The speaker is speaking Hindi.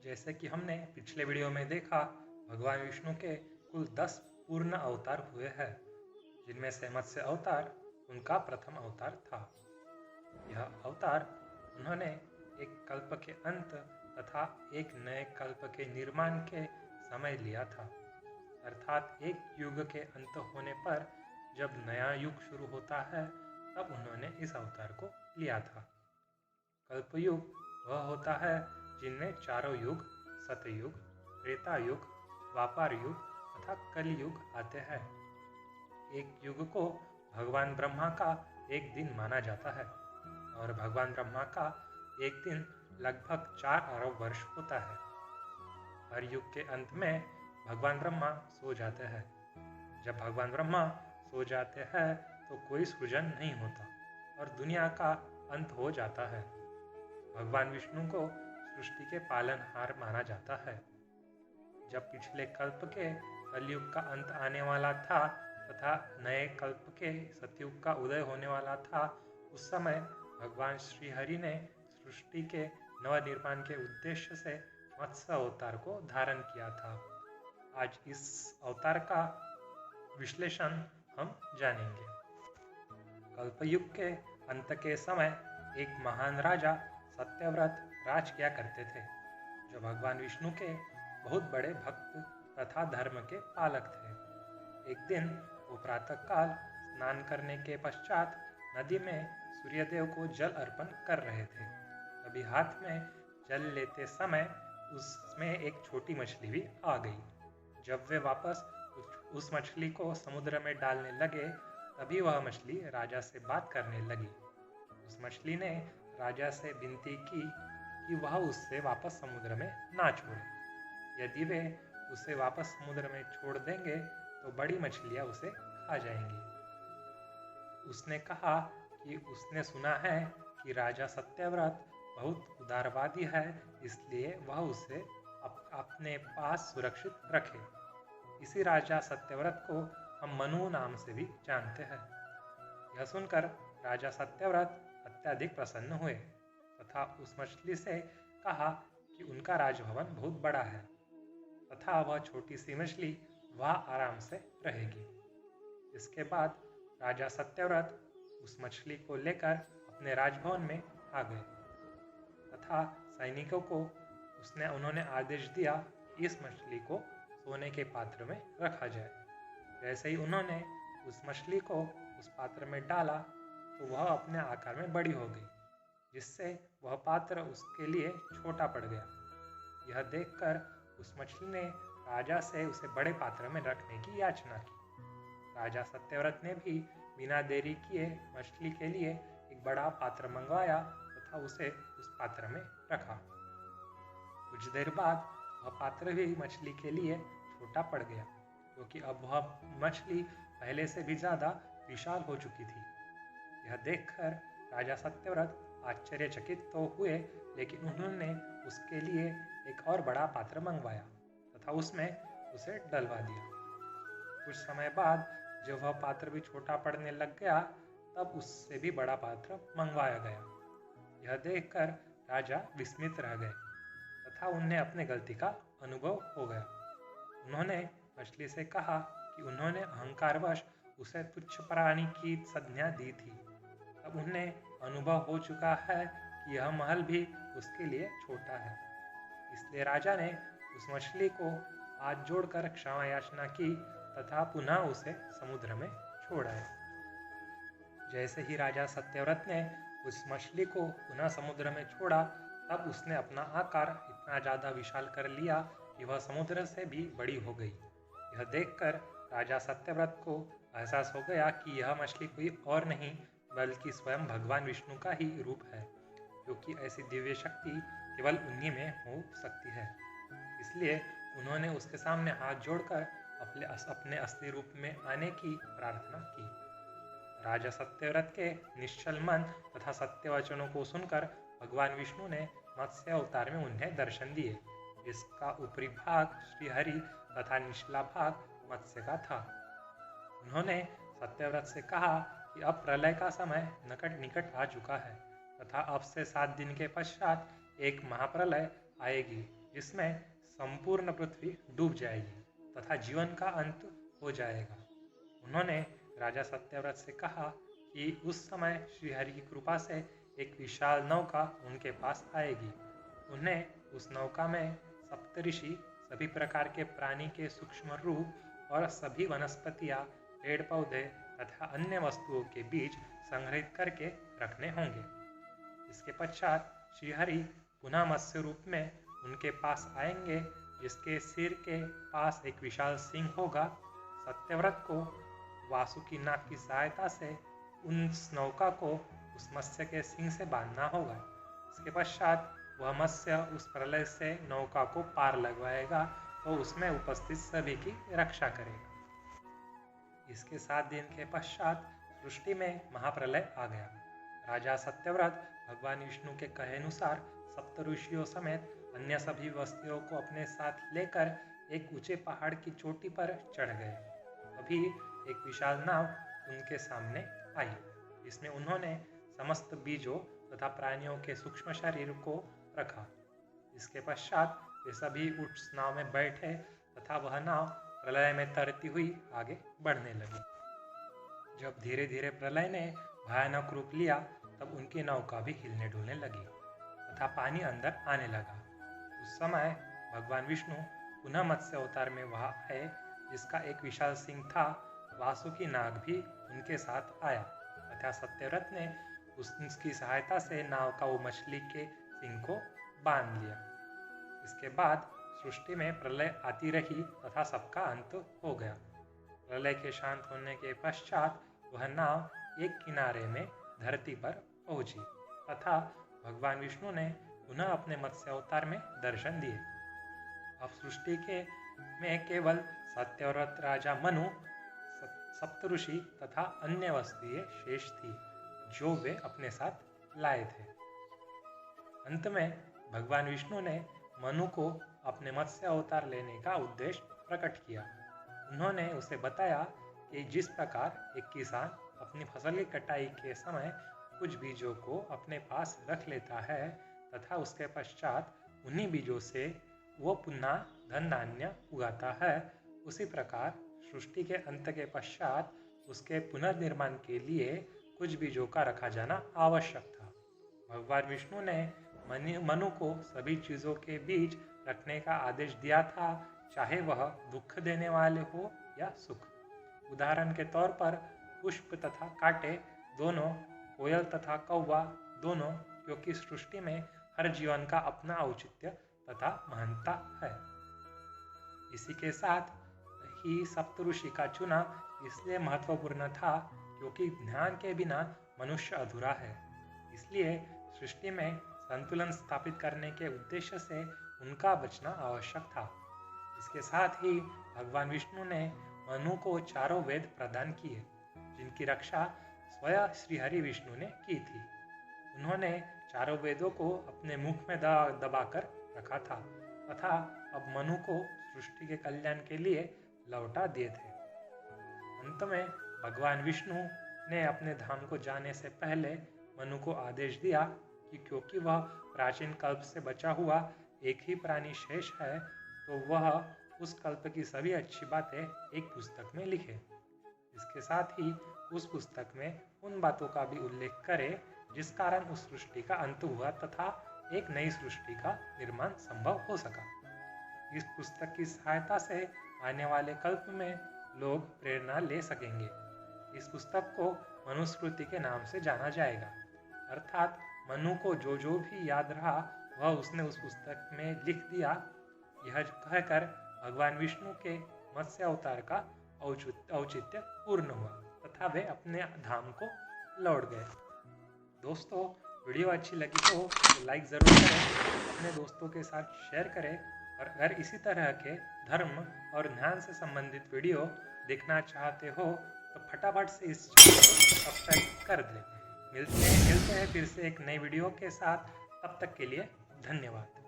जैसे कि हमने पिछले वीडियो में देखा, भगवान विष्णु के कुल 10 पूर्ण अवतार हुए हैं, जिनमें से मत्स्य अवतार उनका प्रथम अवतार था। यह अवतार उन्होंने एक कल्प के अंत तथा एक नए कल्प के निर्माण के समय लिया था, अर्थात एक युग के अंत होने पर जब नया युग शुरू होता है तब उन्होंने इस अवतार को लिया था। कल्पयुग वह होता है जिनमें चारों युग सतयुग, त्रेता युग, द्वापर युग तथा कलयुग आते हैं। एक युग को भगवान ब्रह्मा का एक दिन माना जाता है और भगवान ब्रह्मा का एक दिन लगभग 4 अरब वर्ष होता है। हर युग के अंत में भगवान ब्रह्मा सो जाते हैं। जब भगवान ब्रह्मा सो जाते हैं तो कोई सृजन नहीं होता और दुनिया का अंत हो जाता है। भगवान विष्णु को सृष्टि के पालनहार माना जाता है। जब पिछले कल्प के कलयुग का अंत आने वाला था तथा नए कल्प के सतयुग का उदय होने वाला था, उस समय भगवान श्री हरि ने सृष्टि के नवनिर्माण के उद्देश्य से मत्स्य अवतार को धारण किया था। आज इस अवतार का विश्लेषण हम जानेंगे। कल्पयुग के अंत के समय एक महान राजा सत्यव्रत राज किया करते थे, जो भगवान विष्णु के बहुत बड़े भक्त तथा धर्म के पालक थे। एक दिन वो प्रातःकाल स्नान करने के पश्चात नदी में सूर्यदेव को जल अर्पण कर रहे थे। तभी हाथ में जल लेते समय उसमें एक छोटी मछली भी आ गई। जब वे वापस उस मछली को समुद्र में डालने लगे, तभी वह मछली राजा से बात करने लगी। उस मछली ने राजा से विनती की कि वह उससे वापस समुद्र में ना छोड़े। यदि वे उसे वापस समुद्र में छोड़ देंगे तो बड़ी मछलियां उसे खा जाएंगी। उसने कहा कि उसने सुना है कि राजा सत्यव्रत बहुत उदारवादी है, इसलिए वह उसे अपने पास सुरक्षित रखे। इसी राजा सत्यव्रत को हम मनु नाम से भी जानते हैं। यह सुनकर राजा सत्यव्रत अत्यधिक प्रसन्न हुए तथा उस मछली से कहा कि उनका राजभवन बहुत बड़ा है तथा वह छोटी सी मछली वहाँ आराम से रहेगी। इसके बाद राजा सत्यव्रत उस मछली को लेकर अपने राजभवन में आ गए तथा सैनिकों को उन्होंने आदेश दिया कि इस मछली को सोने के पात्र में रखा जाए। जैसे ही उन्होंने उस मछली को उस पात्र में डाला तो वह अपने आकार में बड़ी हो गई, जिससे वह पात्र उसके लिए छोटा पड़ गया। यह देखकर उस मछली ने राजा से उसे बड़े पात्र में रखने की याचना की। राजा सत्यव्रत ने भी बिना देरी किए मछली के लिए एक बड़ा पात्र मंगवाया तथा उसे उस पात्र में रखा। कुछ देर बाद वह पात्र भी मछली के लिए छोटा पड़ गया, क्योंकि अब वह मछली पहले से भी ज़्यादा विशाल हो चुकी थी। यह देखकर राजा सत्यव्रत आश्चर्यचकित तो हुए, लेकिन उन्होंने उसके लिए एक और बड़ा पात्र मंगवाया तथा उसमें उसे डलवा दिया। कुछ समय बाद जब वह पात्र भी छोटा पड़ने लग गया, तब उससे भी बड़ा पात्र मंगवाया गया। यह देखकर राजा विस्मित रह गए तथा उन्हें अपने गलती का अनुभव हो गया। उन्होंने मछली से कहा कि उन्होंने अहंकारवश उसे तुच्छ प्राणी की संज्ञा दी थी। अब उन्हें अनुभव हो चुका है कि यह महल भी उसके लिए छोटा है। इसलिए राजा ने उस मछली को हाथ जोड़कर क्षमा याचना की तथा पुनः उसे समुद्र में छोड़ाया। जैसे ही राजा सत्यव्रत ने उस मछली को पुनः समुद्र में छोड़ा, तब उसने अपना आकार इतना ज़्यादा विशाल कर लिया कि वह समुद्र से भी बड़ी हो गई। यह देखकर राजा सत्यव्रत को एहसास हो गया कि यह मछली कोई और नहीं बल्कि स्वयं भगवान विष्णु का ही रूप है, क्योंकि ऐसी दिव्य शक्ति केवल उन्हीं में हो सकती है। इसलिए उन्होंने उसके सामने हाथ जोड़कर अपने असली रूप में आने की प्रार्थना की। राजा सत्यव्रत के निश्चल मन तथा सत्य वचनों को सुनकर भगवान विष्णु ने मत्स्य अवतार में उन्हें दर्शन दिए। इसका ऊपरी भाग श्रीहरि तथा निचला भाग मत्स्य का था। उन्होंने सत्यव्रत से कहा कि अब प्रलय का समय निकट आ चुका है तथा अब से 7 दिन के पश्चात एक महाप्रलय आएगी, जिसमें संपूर्ण पृथ्वी डूब जाएगी तथा जीवन का अंत हो जाएगा। उन्होंने राजा सत्यव्रत से कहा कि उस समय श्रीहरि की कृपा से एक विशाल नौका उनके पास आएगी। उन्हें उस नौका में सप्तऋषि, सभी प्रकार के प्राणी के सूक्ष्म रूप और सभी वनस्पतियां, पेड़ पौधे तथा अन्य वस्तुओं के बीज संग्रहित करके रखने होंगे। इसके पश्चात श्रीहरि पुनः मत्स्य रूप में उनके पास आएंगे, जिसके सिर के पास एक विशाल सिंह होगा। सत्यव्रत को वासुकी नाग की सहायता से उस नौका को उस मत्स्य के सिंह से बांधना होगा। इसके पश्चात वह मत्स्य उस प्रलय से नौका को पार लगवाएगा और उसमें उपस्थित सभी की रक्षा करेगा। इसके 7 दिन के पश्चात सृष्टि में महाप्रलय आ गया। राजा सत्यव्रत भगवान विष्णु के कहे अनुसार सप्तऋषियों समेत अन्य सभी वस्तुओं को अपने साथ लेकर एक ऊंचे पहाड़ की चोटी पर चढ़ गए। अभी एक विशाल नाव उनके सामने आई, जिसमें उन्होंने समस्त बीजों तथा प्राणियों के सूक्ष्म शरीर को रखा। इसके पश्चात वे सभी उस नाव में बैठे तथा वह नाव प्रलय में तरती हुई आगे बढ़ने लगी। जब धीरे धीरे प्रलय ने भयानक रूप लिया, तब उनकी नौका भी हिलने डुलने लगी तथा पानी अंदर आने लगा। उस समय भगवान विष्णु पुनः मत्स्य अवतार में वहां आए, जिसका एक विशाल सिंह था। वासुकी नाग भी उनके साथ आया तथा सत्यव्रत ने उसकी सहायता से नाव का वो मछली के सिंह को बांध लिया। इसके बाद सृष्टि में प्रलय आती रही तथा सबका अंत हो गया। प्रलय के शांत होने के पश्चात वह नाव एक किनारे में धरती पर पहुंची तथा भगवान विष्णु ने पुनः अपने मत्स्य अवतार में दर्शन दिए। अब सृष्टि के में केवल सत्यव्रत, राजा मनु, सप्तऋषि तथा अन्य वस्तुएं शेष थी जो वे अपने साथ लाए थे। अंत में भगवान विष्णु ने मनु को अपने मत्स्य अवतार लेने का उद्देश्य प्रकट किया। उन्होंने उसे बताया कि जिस प्रकार एक किसान अपनी फसल की कटाई के समय कुछ बीजों को अपने पास रख लेता है तथा उसके पश्चात उन्हीं बीजों से वो पुनः धन धान्य उगाता है, उसी प्रकार सृष्टि के अंत के पश्चात उसके पुनर्निर्माण के लिए कुछ बीजों का रखा जाना आवश्यक था। भगवान विष्णु ने मनु को सभी चीजों के बीज रखने का आदेश दिया था, चाहे वह दुख देने वाले हो या सुख। उदाहरण के तौर पर पुष्प तथा कांटे दोनों, कोयल तथा कौवा दोनों, क्योंकि सृष्टि में हर जीवन का अपना औचित्य तथा महानता है। इसी के साथ ही सप्तऋषि का चुनाव इसलिए महत्वपूर्ण था क्योंकि ज्ञान के बिना मनुष्य अधूरा है। इसलिए सृष्टि में संतुलन स्थापित करने के उद्देश्य से उनका बचना आवश्यक था। इसके साथ ही भगवान विष्णु ने मनु को चारों वेद प्रदान किए, जिनकी रक्षा स्वयं श्रीहरि विष्णु ने की थी। उन्होंने चारों वेदों को अपने मुख में दबाकर रखा था तथा अब मनु को सृष्टि के कल्याण के लिए लौटा दिए थे। अंत में भगवान विष्णु ने अपने धाम को जाने से पहले मनु को आदेश दिया कि क्योंकि वह प्राचीन कल्प से बचा हुआ एक ही प्राणी शेष है, तो वह उस कल्प की सभी अच्छी बातें एक पुस्तक में लिखे। इसके साथ ही उस पुस्तक में उन बातों का भी उल्लेख करे जिस कारण उस सृष्टि का अंत हुआ तथा एक नई सृष्टि का निर्माण संभव हो सका। इस पुस्तक की सहायता से आने वाले कल्प में लोग प्रेरणा ले सकेंगे। इस पुस्तक को मनुस्मृति के नाम से जाना जाएगा, अर्थात मनु को जो जो भी याद रहा वह उसने उस पुस्तक में लिख दिया। यह कहकर भगवान विष्णु के मत्स्य अवतार का औचित्य पूर्ण हुआ तथा वे अपने धाम को लौट गए। दोस्तों, वीडियो अच्छी लगी तो लाइक ज़रूर करें, अपने दोस्तों के साथ शेयर करें और अगर इसी तरह के धर्म और ज्ञान से संबंधित वीडियो देखना चाहते हो तो फटाफट से इस चैनल को सब्सक्राइब कर दें। मिलते हैं फिर से एक नई वीडियो के साथ। तब तक के लिए धन्यवाद।